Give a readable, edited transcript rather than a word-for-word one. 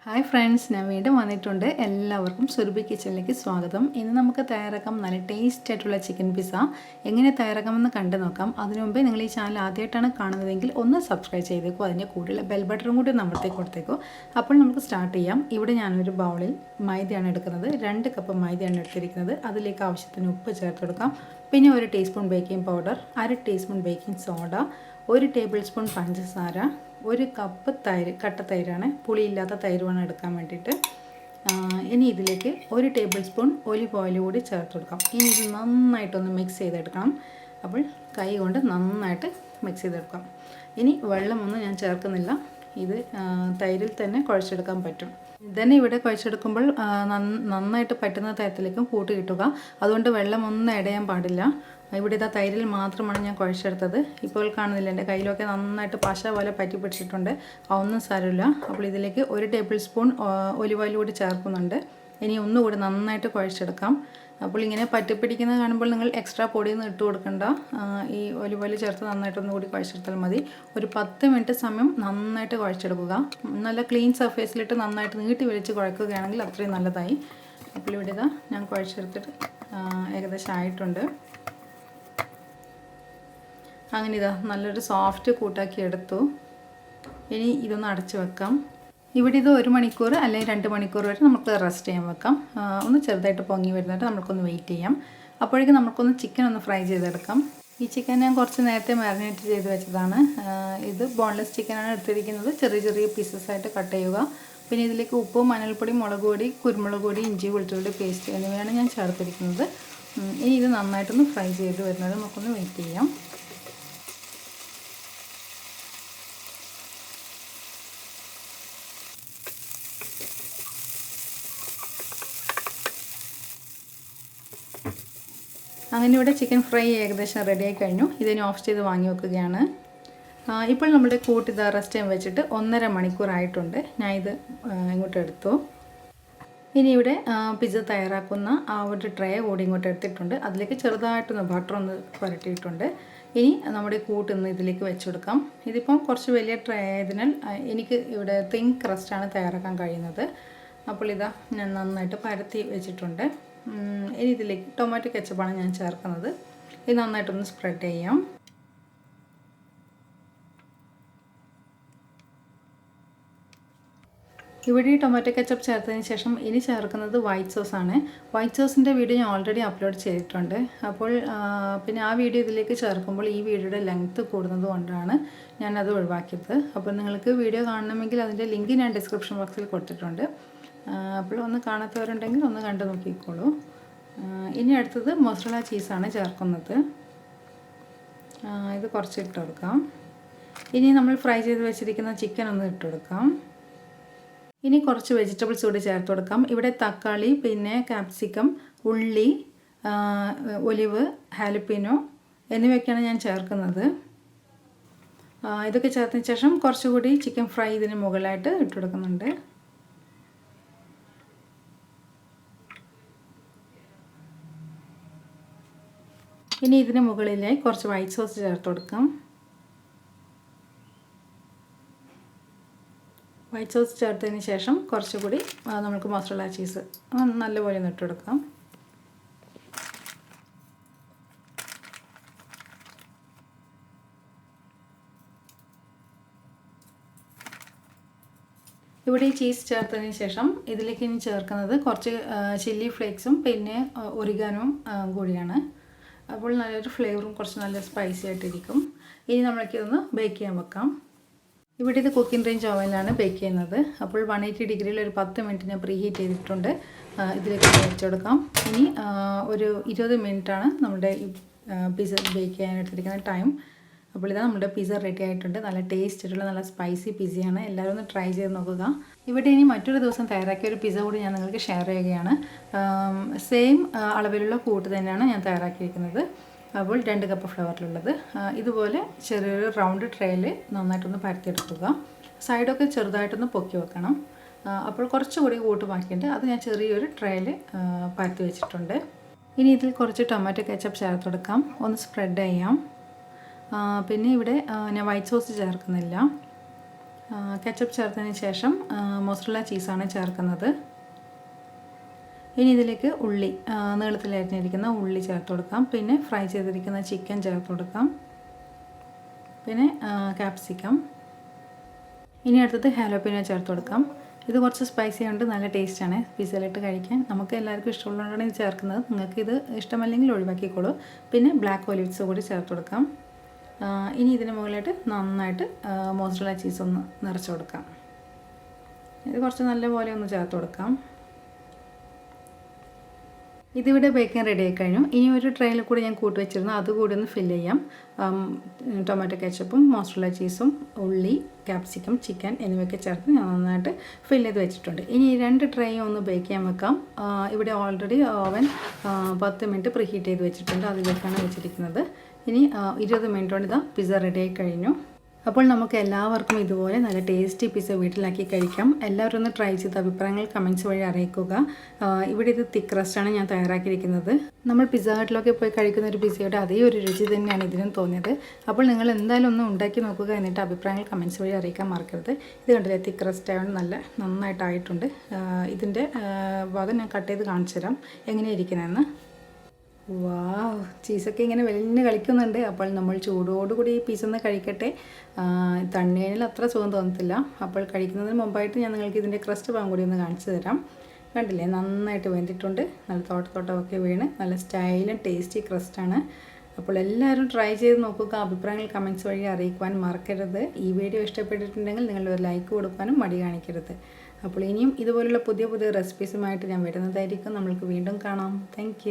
Hi friends, ഞാൻ വീണ്ടും വന്നിട്ടുണ്ട്. എല്ലാവർക്കും സുരഭി കിച്ചണിലേക്ക് സ്വാഗതം. ഇന്ന് നമുക്ക് തയ്യാറാക്കാം നല്ല ടേസ്റ്റ് ആയിട്ടുള്ള ചിക്കൻ പിസ്സ. എങ്ങനെ തയ്യാറാക്കാമെന്ന് കണ്ടു നോക്കാം. അതിനു മുമ്പേ നിങ്ങൾ ഈ ചാനൽ ആദ്യമായിട്ടാണ് കാണുന്നതെങ്കിൽ ഒന്ന് സബ്സ്ക്രൈബ് ചെയ്തേക്കോ. അതിൻ്റെ കൂടെയുള്ള ബെൽ ബട്ടണും കൂടി നമ്മളത്തേക്ക് കൊടുത്തേക്കോ. അപ്പോൾ നമുക്ക് സ്റ്റാർട്ട് ചെയ്യാം. ഇവിടെ ഞാനൊരു ബൗളിൽ മൈദയാണ് എടുക്കുന്നത്. 2 കപ്പ് മൈദയാണ് എടുത്തിരിക്കുന്നത്. അതിലേക്ക് ആവശ്യത്തിന് ഉപ്പ് ചേർത്ത് കൊടുക്കാം. പിന്നെ 1 teaspoon baking powder, 1/2 teaspoon baking soda, 1 table spoon പഞ്ചസാര, 1 കപ്പ് തൈര്, കട്ട തൈരാണ്, പുളിയില്ലാത്ത തൈര് വേണം എടുക്കാൻ വേണ്ടിയിട്ട്. ഇനി ഇതിലേക്ക് 1 ടേബിൾ സ്പൂൺ ഒലിവ് ഓയിൽ കൂടി ചേർത്ത് കൊടുക്കാം. ഇനി ഇത് നന്നായിട്ടൊന്ന് മിക്സ് ചെയ്തെടുക്കണം. അപ്പോൾ കൈ കൊണ്ട് നന്നായിട്ട് മിക്സ് ചെയ്തെടുക്കാം. ഇനി വെള്ളമൊന്നും ഞാൻ ചേർക്കുന്നില്ല. ഇത് തൈരിൽ തന്നെ കുഴച്ചെടുക്കാൻ പറ്റും. ഇതന്നെ ഇവിടെ കുഴച്ചെടുക്കുമ്പോൾ നന്നായിട്ട് പറ്റുന്ന തരത്തിലേക്കും കൂട്ടി കിട്ടുക. അതുകൊണ്ട് വെള്ളമൊന്നും ഇടയാൻ പാടില്ല. ഇവിടെ ഇതാ തൈരിൽ മാത്രമാണ് ഞാൻ കുഴച്ചെടുത്തത്. ഇപ്പോൾ കാണുന്നില്ല, എൻ്റെ കയ്യിലൊക്കെ നന്നായിട്ട് പശ പോലെ പറ്റി പിടിച്ചിട്ടുണ്ട്. ഒന്നും സാരമില്ല. അപ്പോൾ ഇതിലേക്ക് 1 ടേബിൾ സ്പൂൺ ഒലിവ് ഓയിൽ കൂടി ചേർക്കുന്നുണ്ട്. ഇനി ഒന്നുകൂടി നന്നായിട്ട് കുഴച്ചെടുക്കാം. അപ്പോൾ ഇങ്ങനെ പറ്റിപ്പിടിക്കുന്നത് കാണുമ്പോൾ നിങ്ങൾ എക്സ്ട്രാ പൊടിയൊന്നും ഇട്ട് കൊടുക്കണ്ട. ഈ ഒലിവ് ഓയിൽ ചേർത്ത് നന്നായിട്ടൊന്നും കൂടി കുഴച്ചെടുത്താൽ മതി. ഒരു 10 മിനിറ്റ് സമയം നന്നായിട്ട് കുഴച്ചെടുക്കുക. നല്ല ക്ലീൻ സർഫേസിലിട്ട് നന്നായിട്ട് നീട്ടി വലിച്ച് കുഴക്കുകയാണെങ്കിൽ അത്രയും നല്ലതായി. അപ്പോൾ ഇവിടെ ഇതാ ഞാൻ കുഴച്ചെടുത്തിട്ട് ഏകദേശം ആയിട്ടുണ്ട്. അങ്ങനെ ഇതാ നല്ലൊരു സോഫ്റ്റ് കൂട്ടാക്കി എടുത്തു. ഇനി ഇതൊന്ന് അടച്ചു വെക്കാം. ഇവിടെ ഇത് 1 മണിക്കൂർ അല്ലെങ്കിൽ 2 മണിക്കൂർ വരെ നമുക്ക് റെസ്റ്റ് ചെയ്യാൻ വെക്കാം. ഒന്ന് ചെറുതായിട്ട് പൊങ്ങി വരുന്നിട്ട് നമുക്കൊന്ന് വെയിറ്റ് ചെയ്യാം. അപ്പോഴേക്കും നമുക്കൊന്ന് ചിക്കൻ ഒന്ന് ഫ്രൈ ചെയ്തെടുക്കാം. ഈ ചിക്കൻ ഞാൻ കുറച്ച് നേരത്തെ മാരിനേറ്റ് ചെയ്ത് വെച്ചതാണ്. ഇത് ബോൺലെസ് ചിക്കനാണ് എടുത്തിരിക്കുന്നത്. ചെറിയ ചെറിയ പീസസ് ആയിട്ട് കട്ട് ചെയ്യുക. പിന്നെ ഇതിലേക്ക് ഉപ്പ്, മഞ്ഞൾപ്പൊടി, മുളക് പൊടി, കുരുമുളക് പൊടി, ഇഞ്ചി വെളുത്തുള്ളി പേസ്റ്റ് എന്നിവയാണ് ഞാൻ ചേർത്തിരിക്കുന്നത്. ഇനി ഇത് നന്നായിട്ടൊന്ന് ഫ്രൈ ചെയ്ത് വരുന്നത് നമുക്കൊന്ന് വെയിറ്റ് ചെയ്യാം. അങ്ങനെ ഇവിടെ ചിക്കൻ ഫ്രൈ ഏകദേശം റെഡിയായി കഴിഞ്ഞു. ഇതിനെ ഓഫ് ചെയ്ത് വാങ്ങി വെക്കുകയാണ്. ഇപ്പോൾ നമ്മുടെ കൂട്ട് ഇത് റെസ്റ്റ് ചെയ്യാൻ വെച്ചിട്ട് 1.5 മണിക്കൂറായിട്ടുണ്ട്. ഞാൻ ഇത് ഇങ്ങോട്ട് എടുത്തു. ഇനി ഇവിടെ പിസ്സ തയ്യാറാക്കുന്ന ആ ഒരു ട്രേ കൂടി ഇങ്ങോട്ട് എടുത്തിട്ടുണ്ട്. അതിലേക്ക് ചെറുതായിട്ടൊന്ന് ബട്ടർ ഒന്ന് പുരട്ടിയിട്ടുണ്ട്. ഇനി നമ്മുടെ കൂട്ടൊന്ന് ഇതിലേക്ക് വെച്ചെടുക്കാം. ഇതിപ്പം കുറച്ച് വലിയ ട്രേ ആയതിനാൽ എനിക്ക് ഇവിടെ തിൻ ക്രസ്റ്റാണ് തയ്യാറാക്കാൻ കഴിയുന്നത്. അപ്പോൾ ഇതാ ഞാൻ നന്നായിട്ട് പരത്തി വെച്ചിട്ടുണ്ട്. ഇനി ഇതിലേക്ക് ടൊമാറ്റോ കെച്ചപ്പാണ് ഞാൻ ചേർക്കുന്നത്. ഇത് നന്നായിട്ടൊന്ന് സ്പ്രെഡ് ചെയ്യാം. ഇവിടെ ഈ ടൊമാറ്റോ കെച്ചപ്പ് ചേർത്തതിന് ശേഷം ഇനി ചേർക്കുന്നത് വൈറ്റ് സോസാണ്. വൈറ്റ് സോസിൻ്റെ വീഡിയോ ഞാൻ ഓൾറെഡി അപ്ലോഡ് ചെയ്തിട്ടുണ്ട്. അപ്പോൾ പിന്നെ ആ വീഡിയോ ഇതിലേക്ക് ചേർക്കുമ്പോൾ ഈ വീഡിയോയുടെ ലെങ്ത്ത് കൂടുന്നത് കൊണ്ടാണ് ഞാനത് ഒഴിവാക്കിയത്. അപ്പോൾ നിങ്ങൾക്ക് വീഡിയോ കാണണമെങ്കിൽ അതിൻ്റെ ലിങ്ക് ഞാൻ ഡിസ്ക്രിപ്ഷൻ ബോക്സിൽ കൊടുത്തിട്ടുണ്ട്. അപ്പോൾ ഒന്ന് കാണാത്തവരുണ്ടെങ്കിൽ ഒന്ന് കണ്ടു നോക്കിക്കോളൂ. ഇനി അടുത്തത് മൊസറല്ല ചീസാണ് ചേർക്കുന്നത്. ഇത് കുറച്ച് ഇട്ട് കൊടുക്കാം. ഇനി നമ്മൾ ഫ്രൈ ചെയ്ത് വെച്ചിരിക്കുന്ന ചിക്കൻ ഒന്ന് ഇട്ട് കൊടുക്കാം. ഇനി കുറച്ച് വെജിറ്റബിൾസ് കൂടി ചേർത്ത് കൊടുക്കാം. ഇവിടെ തക്കാളി, പിന്നെ ക്യാപ്സിക്കം, ഉള്ളി, ഒലിവ്, ഹാലപ്പിനോ എന്നിവയൊക്കെയാണ് ഞാൻ ചേർക്കുന്നത്. ഇതൊക്കെ ചേർത്തതിന് ശേഷം കുറച്ചുകൂടി ചിക്കൻ ഫ്രൈ ഇതിന് മുകളിലായിട്ട് ഇട്ട് കൊടുക്കുന്നുണ്ട്. ഇനി ഇതിന് മുകളിലായി കുറച്ച് വൈറ്റ് സോസ് ചേർത്ത് കൊടുക്കാം. വൈറ്റ് സോസ് ചേർത്തതിന് ശേഷം കുറച്ചുകൂടി നമുക്ക് മൊസറല്ല ചീസ് നല്ലപോലെ ഒന്ന് ഇട്ട് കൊടുക്കാം. ഇവിടെ ഈ ചീസ് ചേർത്തതിന് ശേഷം ഇതിലേക്ക് ഇനി ചേർക്കുന്നത് കുറച്ച് ചില്ലി ഫ്ലേക്സും പിന്നെ ഒറിഗാനോയും കൂടിയാണ്. അപ്പോൾ നല്ലൊരു ഫ്ലേവറും കുറച്ച് നല്ല സ്പൈസി ആയിട്ടിരിക്കും. ഇനി നമ്മൾക്കിതൊന്ന് ബേക്ക് ചെയ്യാൻ വെക്കാം. ഇവിടെ ഇത് കുക്കിംഗ് റേഞ്ച് ഓവനിലാണ് ബേക്ക് ചെയ്യുന്നത്. അപ്പോൾ 180 ഡിഗ്രിയിൽ ഒരു 10 മിനിറ്റ് ഞാൻ പ്രീ ഹീറ്റ് ചെയ്തിട്ടുണ്ട്. ഇതിലേക്ക് വെച്ചെടുക്കാം. ഇനി ഒരു 20 മിനിറ്റാണ് നമ്മുടെ ഈ പിസ്സ ബേക്ക് ചെയ്യാൻ എടുത്തിരിക്കുന്ന ടൈം. അപ്പോൾ ഇതാ നമ്മുടെ പിസ്സ റെഡി ആയിട്ടുണ്ട്. നല്ല ടേസ്റ്റ് ആയിട്ടുള്ള നല്ല സ്പൈസി പിസ്സയാണ്. എല്ലാവരും ഒന്ന് ട്രൈ ചെയ്ത് നോക്കുക. ഇവിടെ ഇനി മറ്റൊരു ദിവസം തയ്യാറാക്കിയ ഒരു പിസ്സ കൂടി ഞാൻ നിങ്ങൾക്ക് ഷെയർ ചെയ്യുകയാണ്. സെയിം അളവിലുള്ള കൂട്ട് തന്നെയാണ് ഞാൻ തയ്യാറാക്കിയിരിക്കുന്നത്. അപ്പോൾ 2 കപ്പ് ഫ്ലവറിലുള്ളത്. ഇതുപോലെ ചെറിയൊരു റൗണ്ട് ട്രേയിൽ നന്നായിട്ടൊന്ന് പരത്തിയെടുക്കുക. സൈഡൊക്കെ ചെറുതായിട്ടൊന്ന് പൊക്കി വെക്കണം. അപ്പോൾ കുറച്ചുകൂടി കൂട്ട് ബാക്കിയുണ്ട്. അത് ഞാൻ ചെറിയൊരു ട്രേയിൽ പരത്തി വെച്ചിട്ടുണ്ട്. ഇനി ഇതിൽ കുറച്ച് ടൊമാറ്റോ കെച്ചപ്പ് ചേർത്ത് കൊടുക്കാം. ഒന്ന് സ്പ്രെഡ് ചെയ്യാം. പിന്നെ ഇവിടെ ഞാൻ വൈറ്റ് സോസ് ചേർക്കുന്നില്ല. കെച്ചപ്പ് ചേർത്തതിന് ശേഷം മൊസറല്ല ചീസാണ് ചേർക്കുന്നത്. ഇനി ഇതിലേക്ക് ഉള്ളി, നീളത്തിൽ അരിഞ്ഞിരിക്കുന്ന ഉള്ളി ചേർത്ത് കൊടുക്കാം. പിന്നെ ഫ്രൈ ചെയ്തിരിക്കുന്ന ചിക്കൻ ചേർത്ത് കൊടുക്കാം. പിന്നെ ക്യാപ്സിക്കം. ഇനി അടുത്തത് ഹാലോപ്പിനോ ചേർത്ത് കൊടുക്കാം. ഇത് കുറച്ച് സ്പൈസി ഉണ്ട്, നല്ല ടേസ്റ്റാണ് പിസയിലിട്ട് കഴിക്കാൻ. നമുക്ക് എല്ലാവർക്കും ഇഷ്ടമുള്ളതുകൊണ്ടാണ് ഇത് ചേർക്കുന്നത്. നിങ്ങൾക്ക് ഇത് ഇഷ്ടമല്ലെങ്കിൽ ഒഴിവാക്കിക്കോളൂ. പിന്നെ ബ്ലാക്ക് ഒലിവ്സ് കൂടി ചേർത്ത് കൊടുക്കാം. ഇനി ഇതിന് മുകളിലായിട്ട് നന്നായിട്ട് മോസറല്ല ചീസ് ഒന്ന് നിറച്ച് കൊടുക്കാം. ഇത് കുറച്ച് നല്ലപോലെ ഒന്ന് ചേർത്ത് കൊടുക്കാം. ഇതിവിടെ ബേക്കൻ റെഡി ആയി കഴിഞ്ഞു. ഇനി ഒരു ട്രെയിൽ കൂടി ഞാൻ കൂട്ടി വെച്ചിരുന്നു, അതുകൂടി ഒന്ന് ഫില്ല് ചെയ്യാം. ടൊമാറ്റോ കെച്ചപ്പും മോസറല്ല ചീസും ഉള്ളി, ക്യാപ്സിക്കം, ചിക്കൻ എന്നിവയൊക്കെ ചേർത്ത് ഞാൻ നന്നായിട്ട് ഫില്ല് ചെയ്ത് വെച്ചിട്ടുണ്ട്. ഇനി ഈ 2 ട്രേയും ഒന്ന് ബേക്ക് ചെയ്യാൻ വെക്കാം. ഇവിടെ already oven 10 minute preheat ചെയ്ത് വെച്ചിട്ടുണ്ട്, അതിലേക്കാണ് വെച്ചിരിക്കുന്നത്. ഇനി 20 മിനിറ്റ് കൊണ്ട് ഇതാ പിസ്സ റെഡി ആയി കഴിഞ്ഞു. അപ്പോൾ നമുക്ക് എല്ലാവർക്കും ഇതുപോലെ നല്ല ടേസ്റ്റി പിസ്സ വീട്ടിലാക്കി കഴിക്കാം. എല്ലാവരും ഒന്ന് ട്രൈ ചെയ്ത് അഭിപ്രായങ്ങൾ കമൻറ്റ്സ് വഴി അറിയിക്കുക. ഇവിടെ ഇത് തിക്ക് റസ്റ്റാണ് ഞാൻ തയ്യാറാക്കിയിരിക്കുന്നത്. നമ്മൾ പിസ്സ ഹട്ടിലൊക്കെ പോയി കഴിക്കുന്ന ഒരു പിസ്സയുടെ അതേ ഒരു രുചി തന്നെയാണ് ഇതിനും തോന്നിയത്. അപ്പോൾ നിങ്ങൾ എന്തായാലും ഒന്ന് ഉണ്ടാക്കി നോക്കുക, എന്നിട്ട് അഭിപ്രായങ്ങൾ കമൻറ്റ്സ് വഴി അറിയിക്കാൻ മറക്കരുത്. ഇത് കണ്ടില്ലേ, തിക്ക് റസ്റ്റ് ആയതുകൊണ്ട് നന്നായിട്ടായിട്ടുണ്ട്. ഇതിൻ്റെ ഭാഗം ഞാൻ കട്ട് ചെയ്ത് കാണിച്ചു തരാം എങ്ങനെയാണ് ഇരിക്കുന്നതെന്ന്. വാവ്, ചീസൊക്കെ ഇങ്ങനെ വലിഞ്ഞ് കളിക്കുന്നുണ്ട്. അപ്പോൾ നമ്മൾ ചൂടോടുകൂടി ഈ പീസ് ഒന്ന് കഴിക്കട്ടെ. തണ്ണീരിൽ അത്ര സുഖം തോന്നത്തില്ല. അപ്പോൾ കഴിക്കുന്നതിന് മുമ്പായിട്ട് ഞാൻ നിങ്ങൾക്ക് ഇതിൻ്റെ ക്രസ്റ്റ് ഭാഗം കൂടി ഒന്ന് കാണിച്ചു തരാം. കണ്ടില്ലേ, നന്നായിട്ട് വെന്തിട്ടുണ്ട്. നല്ല തോട്ടമൊക്കെ വീണ് നല്ല സ്റ്റൈലും ടേസ്റ്റി ക്രസ്റ്റാണ്. അപ്പോൾ എല്ലാവരും ട്രൈ ചെയ്ത് നോക്കുക. അഭിപ്രായങ്ങൾ കമൻറ്റ്സ് വഴി അറിയിക്കുവാൻ മറക്കരുത്. ഈ വീഡിയോ ഇഷ്ടപ്പെട്ടിട്ടുണ്ടെങ്കിൽ നിങ്ങളൊരു ലൈക്ക് കൊടുക്കാനും മടി കാണിക്കരുത്. അപ്പോൾ ഇനിയും ഇതുപോലുള്ള പുതിയ റെസിപ്പീസുമായിട്ട് ഞാൻ വരുന്നതായിരിക്കും. നമ്മൾക്ക് വീണ്ടും കാണാം. താങ്ക്